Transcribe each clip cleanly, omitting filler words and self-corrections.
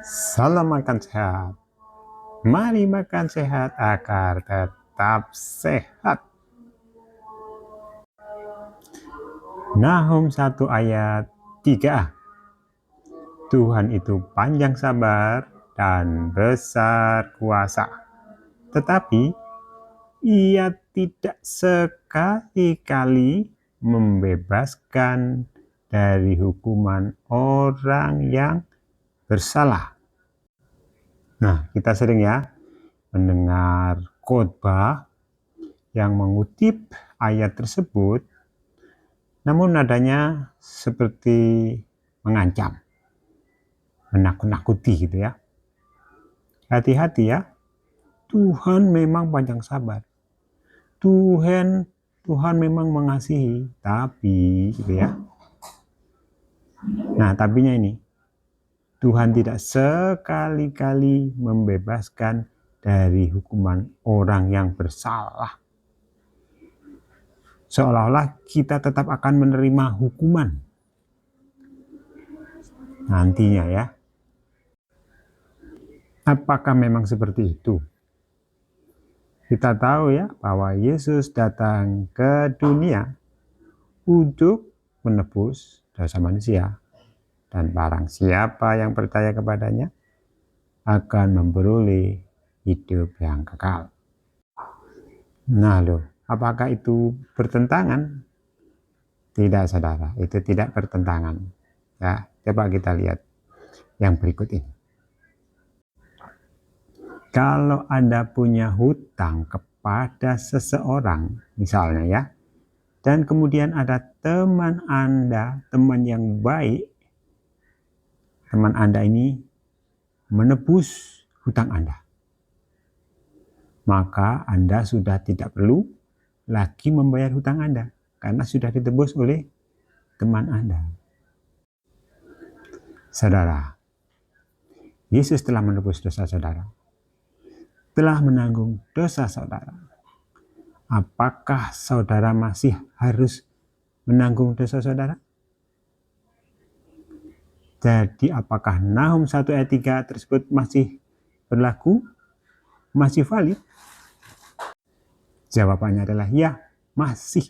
Salam makan sehat. Mari makan sehat agar tetap sehat. Nahum 1 ayat 3a. Tuhan itu panjang sabar dan besar kuasa, tetapi Ia tidak sekali-kali membebaskan dari hukuman orang yang bersalah. Nah, kita sering ya mendengar khotbah yang mengutip ayat tersebut, namun nadanya seperti mengancam, menakut-nakuti gitu ya. Hati-hati ya, Tuhan memang panjang sabar. Tuhan memang mengasihi, tapi gitu ya. Nah, tapinya ini, Tuhan tidak sekali-kali membebaskan dari hukuman orang yang bersalah. Seolah-olah kita tetap akan menerima hukuman nantinya ya. Apakah memang seperti itu? Kita tahu ya bahwa Yesus datang ke dunia untuk menebus dosa manusia, dan barang siapa yang percaya kepadanya akan memperoleh hidup yang kekal. Nah loh, apakah itu bertentangan? Tidak saudara, itu tidak bertentangan. Ya, coba kita lihat yang berikut ini. Kalau Anda punya hutang kepada seseorang, misalnya ya, dan kemudian ada teman Anda, teman yang baik, teman Anda ini menebus hutang Anda, maka Anda sudah tidak perlu lagi membayar hutang Anda, karena sudah ditebus oleh teman Anda. Saudara, Yesus telah menebus dosa saudara, telah menanggung dosa saudara. Apakah saudara masih harus menanggung dosa saudara? Jadi apakah Nahum 1 ayat 3 tersebut masih berlaku? Masih valid? Jawabannya adalah ya, masih.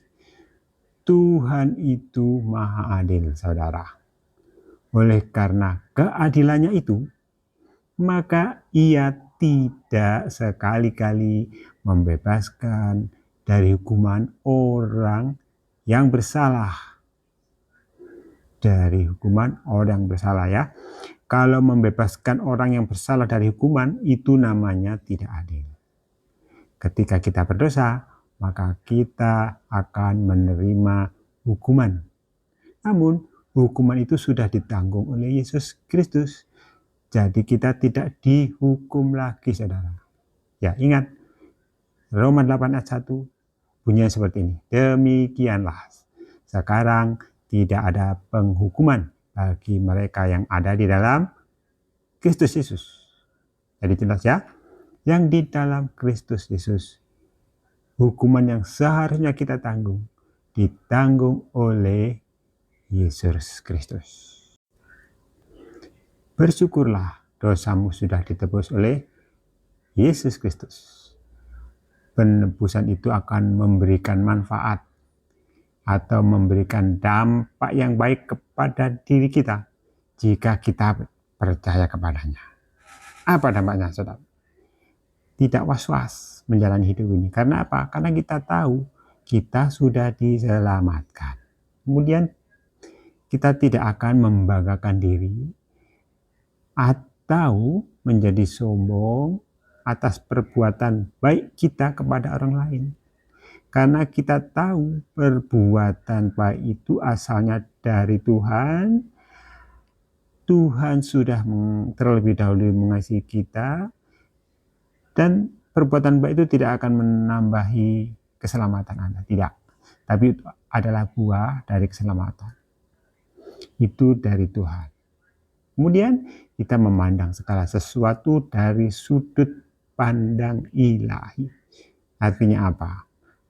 Tuhan itu maha adil, saudara. Oleh karena keadilannya itu, maka Ia tidak sekali-kali membebaskan dari hukuman orang yang bersalah. Dari hukuman orang yang bersalah ya. Kalau membebaskan orang yang bersalah dari hukuman, itu namanya tidak adil. Ketika kita berdosa, maka kita akan menerima hukuman. Namun, hukuman itu sudah ditanggung oleh Yesus Kristus. Jadi kita tidak dihukum lagi, saudara. Ya, ingat, Roma 8 ayat 1 bunyinya seperti ini. Demikianlah, sekarang tidak ada penghukuman bagi mereka yang ada di dalam Kristus Yesus. Jadi jelas ya, yang di dalam Kristus Yesus, hukuman yang seharusnya kita tanggung, ditanggung oleh Yesus Kristus. Bersyukurlah, dosamu sudah ditebus oleh Yesus Kristus. Penebusan itu akan memberikan manfaat atau memberikan dampak yang baik kepada diri kita jika kita percaya kepadanya. Apa dampaknya, saudara? Tidak was-was menjalani hidup ini. Karena apa? Karena kita tahu kita sudah diselamatkan. Kemudian kita tidak akan membanggakan diri atau menjadi sombong atas perbuatan baik kita kepada orang lain. Karena kita tahu perbuatan baik itu asalnya dari Tuhan. Tuhan sudah terlebih dahulu mengasihi kita, dan perbuatan baik itu tidak akan menambahi keselamatan Anda, tidak. Tapi itu adalah buah dari keselamatan. Itu dari Tuhan. Kemudian kita memandang segala sesuatu dari sudut pandang ilahi. Artinya apa?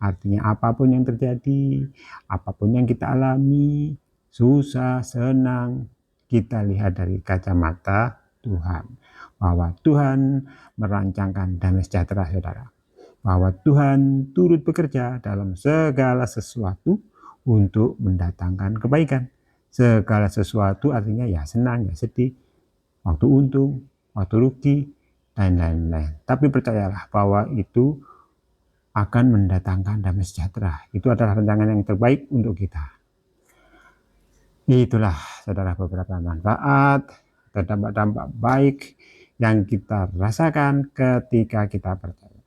Artinya apapun yang terjadi, apapun yang kita alami, susah, senang, kita lihat dari kacamata Tuhan, bahwa Tuhan merancangkan damai sejahtera, saudara, bahwa Tuhan turut bekerja dalam segala sesuatu untuk mendatangkan kebaikan. Segala sesuatu artinya ya senang, ya sedih, waktu untung, waktu rugi, dan lain-lain. Tapi percayalah bahwa itu akan mendatangkan damai sejahtera. Itu adalah rancangan yang terbaik untuk kita. Itulah, saudara, beberapa manfaat dan dampak-dampak baik yang kita rasakan ketika kita percaya.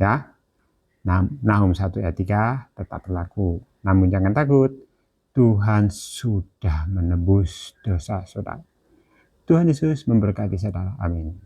Ya, Nahum 1 ayat 3 tetap berlaku. Namun jangan takut, Tuhan sudah menebus dosa saudara. Tuhan Yesus memberkati saudara. Amin.